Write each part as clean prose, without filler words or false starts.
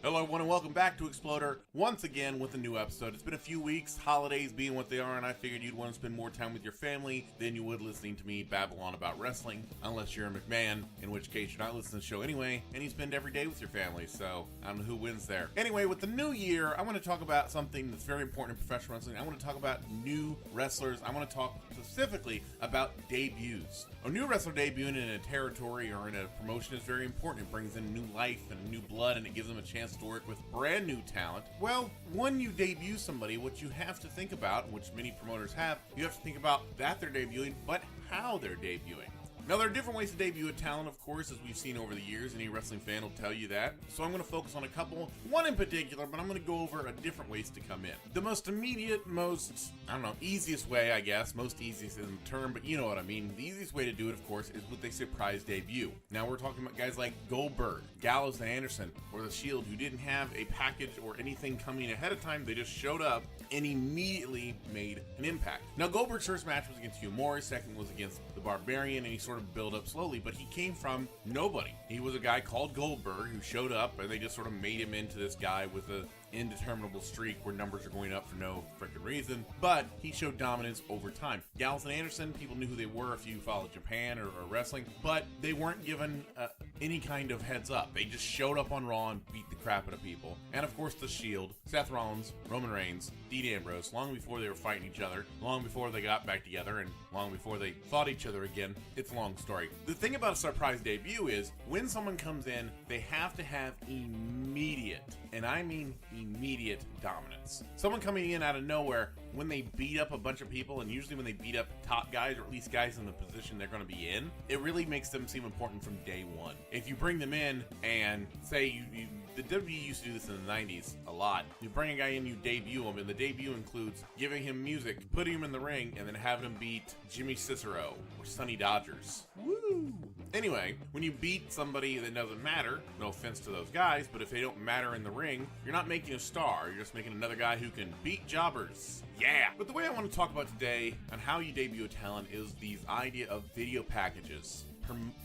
Hello everyone and welcome back to Exploder once again with a new episode. It's been a few weeks, holidays being what they are, and I figured you'd want to spend more time with your family than you would listening to me babble on about wrestling, unless you're a McMahon, in which case you're not listening to the show anyway, and you spend every day with your family, so I don't know who wins there. Anyway, with the new year, I want to talk about something that's very important in professional wrestling. I want to talk about new wrestlers. I want to talk specifically about debuts. A new wrestler debuting in a territory or in a promotion is very important. It brings in new life and new blood, and it gives them a chance to work with brand new talent. Well, when you debut somebody, what you have to think about, which many promoters have, you have to think about that they're debuting, but how they're debuting. Now, there are different ways to debut a talent, of course, as we've seen over the years. Any wrestling fan will tell you that. So I'm going to focus on a couple, one in particular, but I'm going to go over a different ways to come in. The most immediate, easiest way, I guess. Most easiest isn't the term, but you know what I mean. The easiest way to do it, of course, is with a surprise debut. Now, we're talking about guys like Goldberg, Gallows and Anderson, or The Shield, who didn't have a package or anything coming ahead of time. They just showed up and immediately made an impact. Now, Goldberg's first match was against Hugh Morris, second was against the Barbarian, and he sort of build up slowly, but he came from nobody. He was a guy called Goldberg who showed up, and they just sort of made him into this guy with a indeterminable streak where numbers are going up for no freaking reason, but he showed dominance over time. Gallows and Anderson, people knew who they were if you followed Japan or wrestling, but they weren't given any kind of heads up. They just showed up on Raw and beat the crap out of people. And of course, The Shield, Seth Rollins, Roman Reigns, Dean Ambrose, long before they were fighting each other, long before they got back together, and long before they fought each other again. It's a long story. The thing about a surprise debut is when someone comes in, they have to have immediate, and I mean immediate, dominance. Someone coming in out of nowhere, when they beat up a bunch of people, and usually when they beat up top guys, or at least guys in the position they're going to be in, it really makes them seem important from day one. If you bring them in and say the WWE used to do this in the 90s a lot. You bring a guy in, you debut him, and the debut includes giving him music, putting him in the ring, and then having him beat Jimmy Cicero or Sonny Dodgers. Woo! Anyway, when you beat somebody that doesn't matter, no offense to those guys, but if they don't matter in the ring, you're not making a star. You're just making another guy who can beat jobbers. Yeah! But the way I want to talk about today on how you debut a talent is these idea of video packages.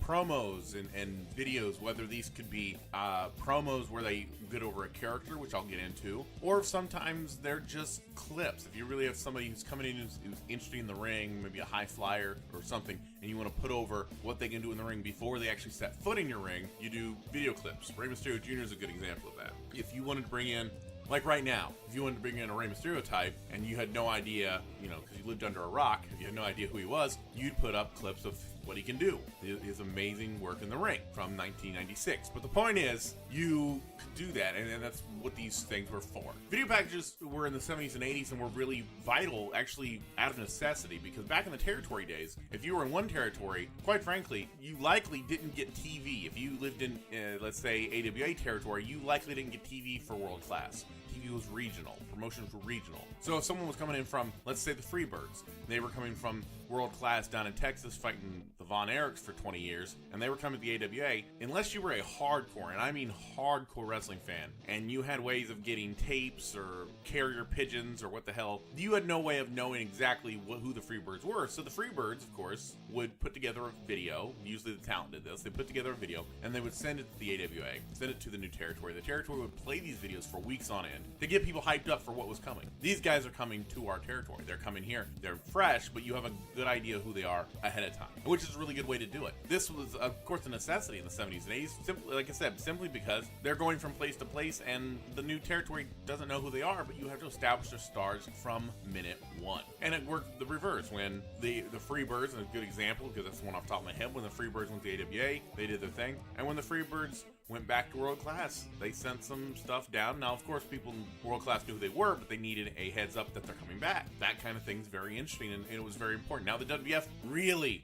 Promos and videos, whether these could be promos where they get over a character, which I'll get into, or sometimes they're just clips. If you really have somebody who's coming in who's interesting in the ring, maybe a high flyer or something, and you want to put over what they can do in the ring before they actually set foot in your ring, you do video clips. Rey Mysterio Jr. is a good example of that. If you wanted to bring in, like right now, if you wanted to bring in a Rey Mysterio type and you had no idea, because you lived under a rock, if you had no idea who he was, you'd put up clips of what he can do, his amazing work in the ring from 1996. But the point is, you could do that, and that's what these things were for. Video packages were in the 70s and 80s and were really vital, actually out of necessity, because back in the territory days, if you were in one territory, quite frankly, you likely didn't get TV. If you lived in, let's say, AWA territory, you likely didn't get TV for world class. TV was regional. Promotions were regional. So if someone was coming in from, let's say, the Freebirds, they were coming from world class down in Texas fighting the Von Erichs for 20 years, and they were coming to the AWA, unless you were a hardcore, and I mean hardcore wrestling fan, and you had ways of getting tapes or carrier pigeons or what the hell, you had no way of knowing exactly who the Freebirds were. So the Freebirds, of course, would put together a video. Usually the talent did this. They put together a video, and they would send it to the AWA, send it to the new territory. The territory would play these videos for weeks on end to get people hyped up for what was coming. These guys are coming to our territory. They're coming here. They're fresh, but you have a good idea who they are ahead of time, which is a really good way to do it. This was, of course, a necessity in the 70s and 80s, simply, like I said, simply because they're going from place to place and the new territory doesn't know who they are, but you have to establish their stars from minute one. And it worked the reverse. When the Freebirds, and a good example, because that's the one off the top of my head, when the Freebirds went to AWA, they did their thing. And when the Freebirds went back to world class, they sent some stuff down. Now, of course, people in world class knew who they were, but they needed a heads up that they're coming back. That kind of thing's very interesting, and it was very important. Now, the WWF really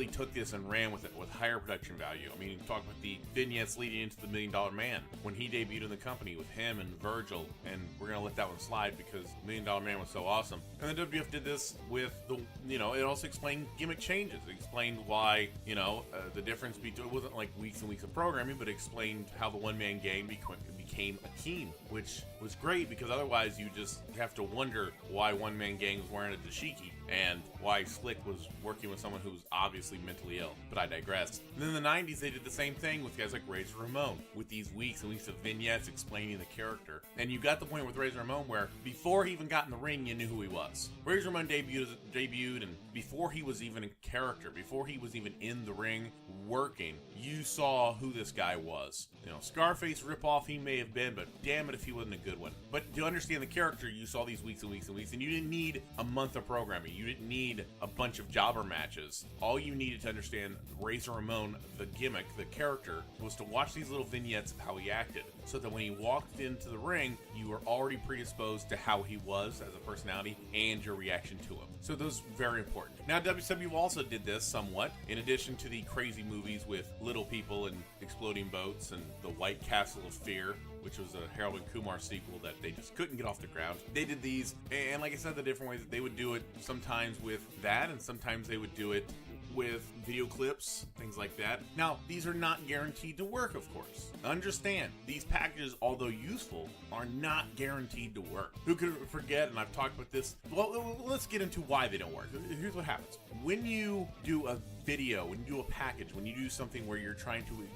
took this and ran with it with higher production value. I mean, talk about the vignettes leading into the $1 Million Man when he debuted in the company with him and Virgil, and we're gonna let that one slide because $1 Million Man was so awesome. And the WWF did this with the, it also explained gimmick changes. It explained why, the difference between, it wasn't like weeks and weeks of programming, but it explained how the one-man gang became became a team, which was great because otherwise you just have to wonder why One Man Gang was wearing a dashiki and why Slick was working with someone who was obviously mentally ill. But I digress. And then in the 90s, they did the same thing with guys like Razor Ramon, with these weeks and weeks of vignettes explaining the character. And you got the point with Razor Ramon where before he even got in the ring, you knew who he was. Razor Ramon debuted, and before he was even a character, before he was even in the ring working, you saw who this guy was. You know, Scarface ripoff he may have been, but damn it if he wasn't a good one. But to understand the character, you saw these weeks and weeks and weeks, and you didn't need a month of programming. You didn't need a bunch of jobber matches. All you needed to understand Razor Ramon, the gimmick, the character, was to watch these little vignettes of how he acted, so that when he walked into the ring, you were already predisposed to how he was as a personality and your reaction to him. So those are very important. Now, WCW also did this somewhat, in addition to the crazy movies with little people and exploding boats and the White Castle of Fear, which was a Harold and Kumar sequel that they just couldn't get off the ground. They did these, and like I said, the different ways that they would do it, sometimes with that, and sometimes they would do it with video clips, things like that. Now, these are not guaranteed to work, of course. Understand, these packages, although useful, are not guaranteed to work. Who could forget, and I've talked about this, well, let's get into why they don't work. Here's what happens. When you do a video, when you do a package, when you do something where you're trying to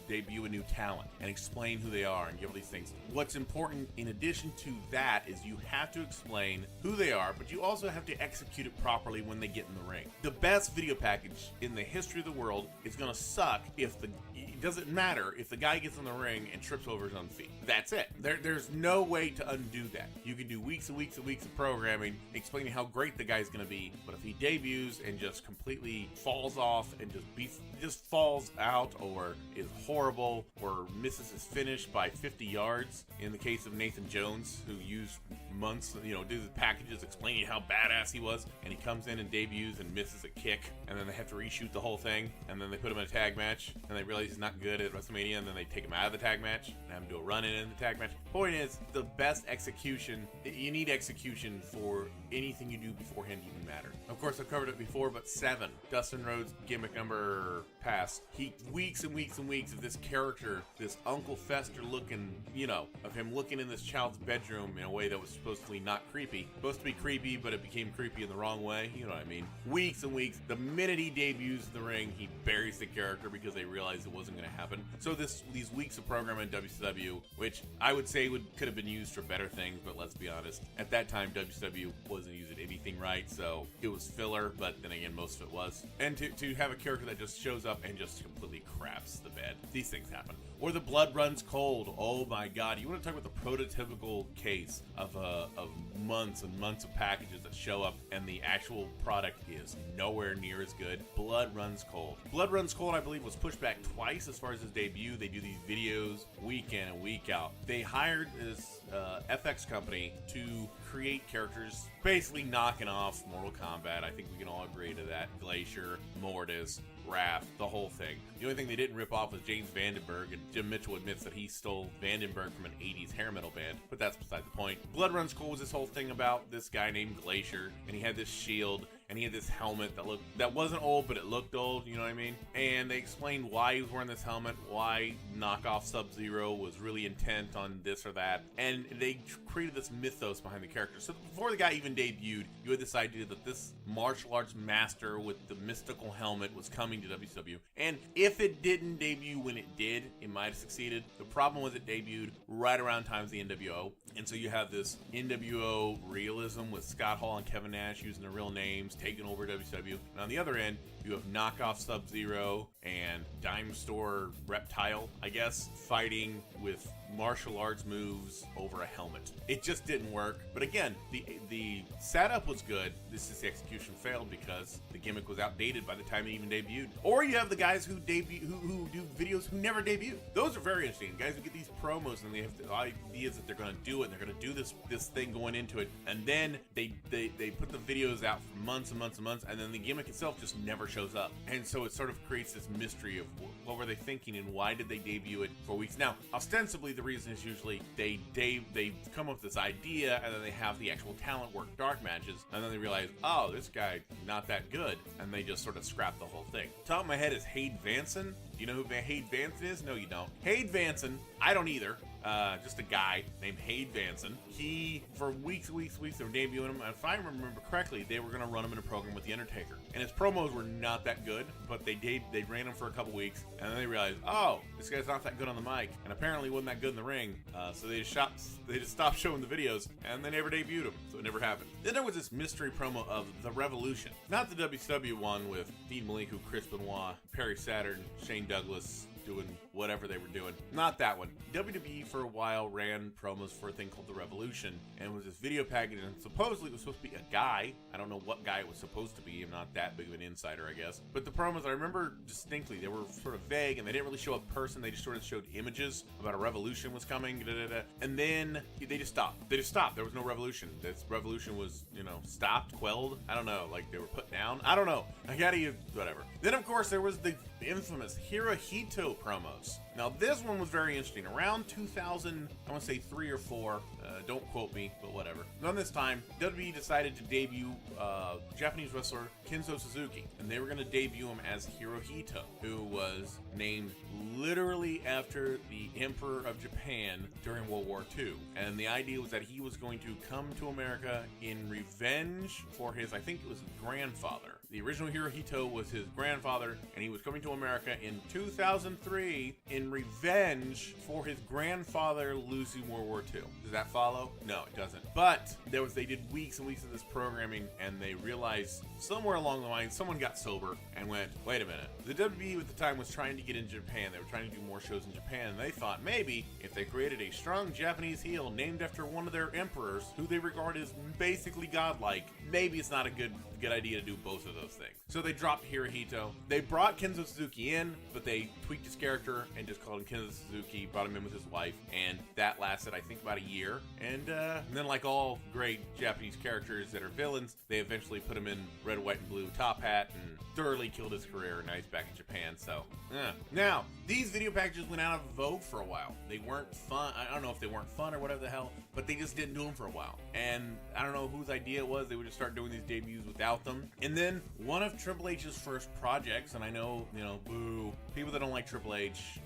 debut a new talent and explain who they are and give all these things, what's important in addition to that is you have to explain who they are, but you also have to execute it properly when they get in the ring. The best video package in the history of the world is going to suck if it doesn't matter if the guy gets in the ring and trips over his own feet. That's it. There's no way to undo that. You can do weeks and weeks and weeks of programming explaining how great the guy's going to be, but if he debuts and just completely falls off and just falls out or is horrible or misses his finish by 50 yards, in the case of Nathan Jones, who used months, do the packages explaining how badass he was, and he comes in and debuts and misses a kick, and then they have to reshoot the whole thing, and then they put him in a tag match, and they realize he's not good at WrestleMania, and then they take him out of the tag match and have him do a run-in in the tag match. Point is, the best execution, you need execution for anything you do beforehand to even matter. Of course, I've covered it before, but 7, Dustin Rhodes gimmick number past. Weeks and weeks and weeks of this character, this Uncle Fester looking, of him looking in this child's bedroom in a way that was supposedly not creepy. Supposed to be creepy, but it became creepy in the wrong way. You know what I mean? Weeks and weeks. The minute he debuts in the ring, he buries the character because they realized it wasn't going to happen. So these weeks of programming in WCW, which I would say could have been used for better things, but let's be honest, at that time WCW wasn't using anything right, so it was filler, but then again, most of it was. And to have a character that just shows up and just completely craps the bed. These things happen. Or the blood runs cold. Oh my God. You want to talk about the prototypical case of months and months of packages that show up and the actual product is nowhere near as good. Blood runs cold. Blood runs cold, I believe, was pushed back twice as far as his debut. They do these videos week in and week out. They hired this FX company to create characters basically knocking off Mortal Kombat. I think we can all agree to that. Glacier, Mortis, Wrath, the whole thing. The only thing they didn't rip off was James Vandenberg, and Jim Mitchell admits that he stole Vandenberg from an 80s hair metal band, but that's beside the point. Blood Runs Cold was this whole thing about this guy named Glacier, and he had this shield, and he had this helmet that wasn't old, but it looked old, you know what I mean? And they explained why he was wearing this helmet, why knockoff Sub-Zero was really intent on this or that, and they created this mythos behind the character. So before the guy even debuted, you had this idea that this martial arts master with the mystical helmet was coming to WCW, and if it didn't debut when it did, it might have succeeded. The problem was it debuted right around times the NWO, and so you have this NWO realism with Scott Hall and Kevin Nash using their real names, taking over WCW. And on the other end, you have knockoff Sub-Zero and Dime Store Reptile, I guess, fighting with martial arts moves over a helmet. It just didn't work. But again, the setup was good. This is the execution failed because the gimmick was outdated by the time it even debuted. Or you have the guys who do videos who never debut. Those are very interesting. Guys who get these promos and they have the ideas that they're going to do it and they're going to do this thing going into it, and then they put the videos out for months and months and months, and then the gimmick itself just never shows up. And so it sort of creates this mystery of what were they thinking and why did they debut it for weeks. Now, ostensibly the reason is usually they come up with this idea and then they have the actual talent work dark matches, and then they realize, oh, this guy not that good, and they just sort of scrap the whole thing. Top of my head is Hayde Vanson. Do you know who Hayde Vanson is? No, you don't. Hayde Vanson, I don't either. just a guy named Hayde Vanson. He, for weeks, they were debuting him. If I remember correctly, they were going to run him in a program with The Undertaker. And his promos were not that good, but they ran him for a couple weeks, and then they realized, oh, this guy's not that good on the mic, and apparently wasn't that good in the ring. So they just stopped showing the videos, and they never debuted him, so it never happened. Then there was this mystery promo of The Revolution. Not the WCW one with Dean Malenko, Chris Benoit, Perry Saturn, Shane Douglas, doing whatever they were doing. Not that one. WWE for a while ran promos for a thing called The Revolution, and it was this video package, and supposedly it was supposed to be a guy. I don't know what guy it was supposed to be. I'm not that big of an insider, I guess. But the promos, I remember distinctly, they were sort of vague, and they didn't really show a person. They just sort of showed images about a revolution was coming, and then they just stopped. There was no revolution. This revolution was, stopped, quelled. I don't know, like they were put down. I don't know. Whatever. Then, of course, there was the infamous Hirohito promos. Now, this one was very interesting. Around 2000, I want to say 3 or 4, don't quote me, but whatever. Around this time, WWE decided to debut Japanese wrestler Kenzo Suzuki, and they were going to debut him as Hirohito, who was named literally after the Emperor of Japan during World War II. And the idea was that he was going to come to America in revenge for his, I think it was his grandfather. The original Hirohito was his grandfather, and he was coming to America in 2003 in revenge for his grandfather losing World War II. Does that follow? No, it doesn't. But they did weeks and weeks of this programming, and they realized somewhere along the line, someone got sober and went, wait a minute. The WWE at the time was trying to get into Japan. They were trying to do more shows in Japan, and they thought maybe if they created a strong Japanese heel named after one of their emperors, who they regard as basically godlike, maybe it's not a good idea to do both of those things. So they dropped Hirohito. They brought Kenzo Suzuki in, but they tweaked his character and just called him Kenzo Suzuki, brought him in with his wife, and that lasted, I think, about a year. And then, like all great Japanese characters that are villains, they eventually put him in red, white, and blue top hat and thoroughly killed his career, and now he's back in Japan. So, now, these video packages went out of vogue for a while. They weren't fun. I don't know if they weren't fun or whatever the hell, but they just didn't do them for a while. And I don't know whose idea it was. They would just start doing these debuts without them. And then one of Triple H's first projects, and I know, boo, people that don't like Triple H,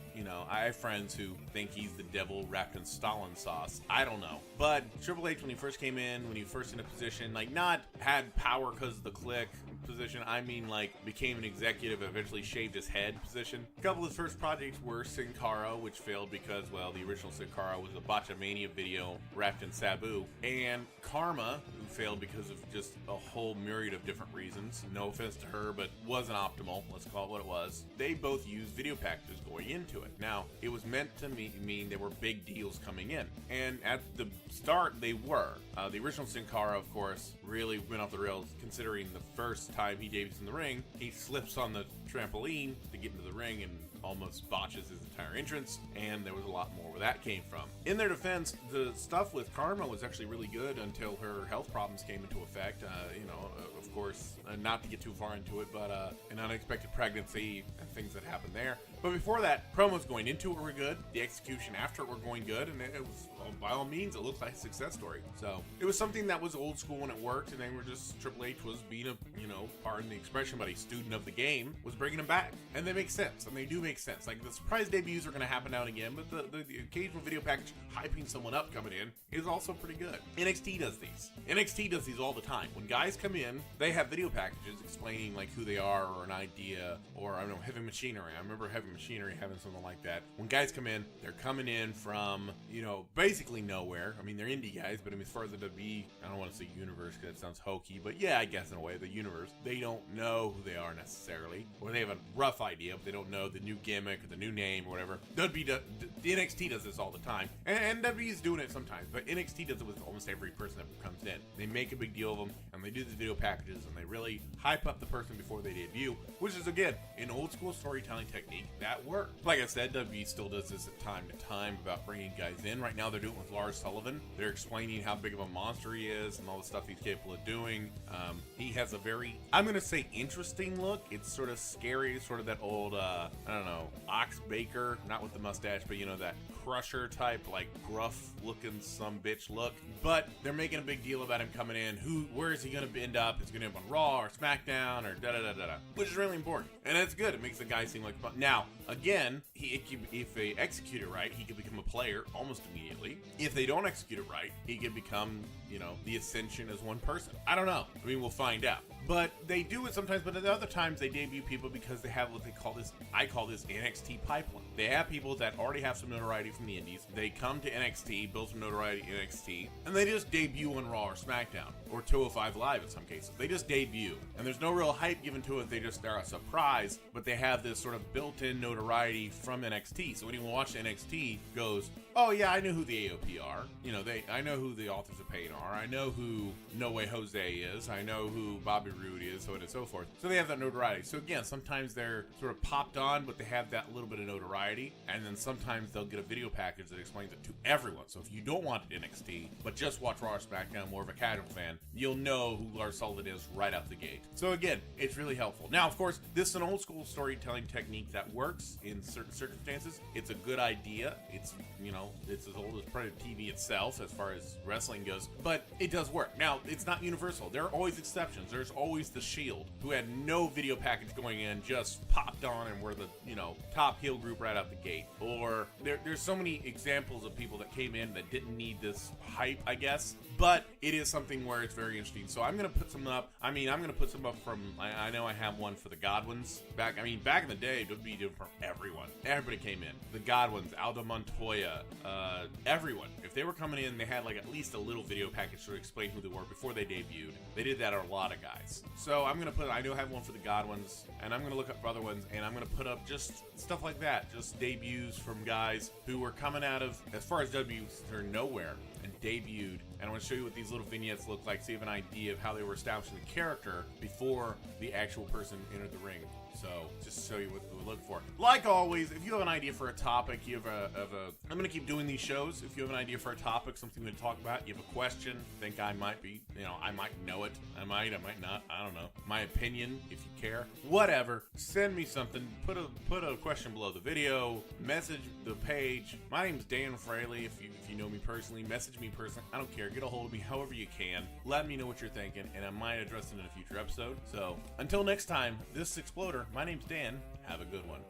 I have friends who think he's the devil wrapped in Stalin sauce. I don't know. But Triple H, when he first came in, when he first in a position, not had power because of the clique position, I mean, became an executive, eventually shaved his head position. A couple of his first projects were Sin Cara, which failed because, well, the original Sin Cara was a Botchamania video wrapped in Sabu, and Karma, who failed because of just a whole myriad of different reasons. No offense to her, but wasn't optimal. Let's call it what it was. They both used video packages going into it. Now, it was meant to mean there were big deals coming in, and at the start, they were. The original Sin Cara, of course, really went off the rails, considering the first time he debuts in the ring, he slips on the trampoline to get into the ring and almost botches his entire entrance, and there was a lot more where that came from. In their defense, the stuff with Karma was actually really good until her health problems came into effect. Of course, not to get too far into it, but an unexpected pregnancy and things that happened there. But before that, promos going into it were good. The execution after it were going good, and it was, by all means, it looked like a success story. So it was something that was old school and it worked, and they were just, Triple H was being pardon the expression, but a student of the game, was bringing them back. And they make sense, and they do make sense. Like, the surprise debuts are going to happen now and again, but the occasional video package hyping someone up coming in is also pretty good. NXT does these. NXT does these all the time. When guys come in, they have video packages explaining who they are or an idea, or I don't know, Heavy Machinery. I remember Heavy Machinery having something like that. When guys come in, they're coming in from, basically nowhere. I mean, they're indie guys, but as far as the WWE, I don't want to say universe because that sounds hokey, but yeah, I guess in a way, the universe, they don't know who they are necessarily, or they have a rough idea, but they don't know the new gimmick or the new name or whatever. The NXT does this all the time, and WWE is doing it sometimes, but NXT does it with almost every person that comes in. They make a big deal of them, and they do the video packages, and they really hype up the person before they debut, which is, again, an old school storytelling technique that works. Like I said, WWE still does this at time to time about bringing guys in. Right now, they're doing it with Lars Sullivan. They're explaining how big of a monster he is and all the stuff he's capable of doing. He has a very, I'm going to say, interesting look. It's sort of scary, sort of that old, Ox Baker, not with the mustache, but that Crusher type, like gruff looking some bitch look, but they're making a big deal about him coming in. Where is he going to end up? Is he going to end up on Raw or SmackDown or da-da-da-da-da, which is really important. And it's good. It makes the guy seem like fun. Now, again, if they execute it right, he could become a player almost immediately. If they don't execute it right, he could become, the Ascension as one person. I don't know. I mean, we'll find out. But they do it sometimes, but at other times they debut people because they have what they call this, I call this NXT pipeline. They have people that already have some notoriety from the indies. They come to NXT, build some notoriety in NXT, and they just debut on Raw or SmackDown, or 205 Live in some cases. They just debut, and there's no real hype given to it. They're a surprise, but they have this sort of built-in notoriety from NXT. So anyone watching NXT goes, oh yeah, I know who the AOP are. I know who the Authors of Pain are. I know who No Way Jose is. I know who Bobby Roode is, so on and so forth. So they have that notoriety. So again, sometimes they're sort of popped on, but they have that little bit of notoriety. And then sometimes they'll get a video package that explains it to everyone. So if you don't want it NXT, but just watch Raw or SmackDown, more of a casual fan, you'll know who Lars Sullivan is right out the gate. So again, it's really helpful. Now, of course, this is an old school storytelling technique that works in certain circumstances. It's a good idea. It's as old as Predator TV itself as far as wrestling goes, but it does work. Now, it's not universal. There are always exceptions. There's always the Shield, who had no video package going in, just popped on and were the, top heel group right out the gate. Or there's so many examples of people that came in that didn't need this hype, I guess. But it is something where it's very interesting. So I'm going to put some up. I'm going to put some up from, I know I have one for the Godwins. Back in the day, WWE did it for everyone. Everybody came in. The Godwins, Aldo Montoya, everyone. If they were coming in, they had like at least a little video package to explain who they were before they debuted. They did that on a lot of guys. So I do have one for the Godwins, and I'm going to look up other ones, and I'm going to put up just stuff like that. Just debuts from guys who were coming out of, as far as WWE's concerned, nowhere, and debuted. And I'm going to show you what these little vignettes look like so you have an idea of how they were establishing the character before the actual person entered the ring. So, just to show you what we look for. Like always, if you have an idea for a topic, I'm going to keep doing these shows. If you have an idea for a topic, something to talk about, you have a question, think I might be, I might know it. I might not. I don't know. My opinion, if you care. Whatever. Send me something. Put a question below the video. Message the page. My name's Dan Fraley. If you know me personally, message me personally. I don't care. Get a hold of me however you can. Let me know what you're thinking, and I might address it in a future episode. So, until next time, this is Exploder. My name's Dan. Have a good one.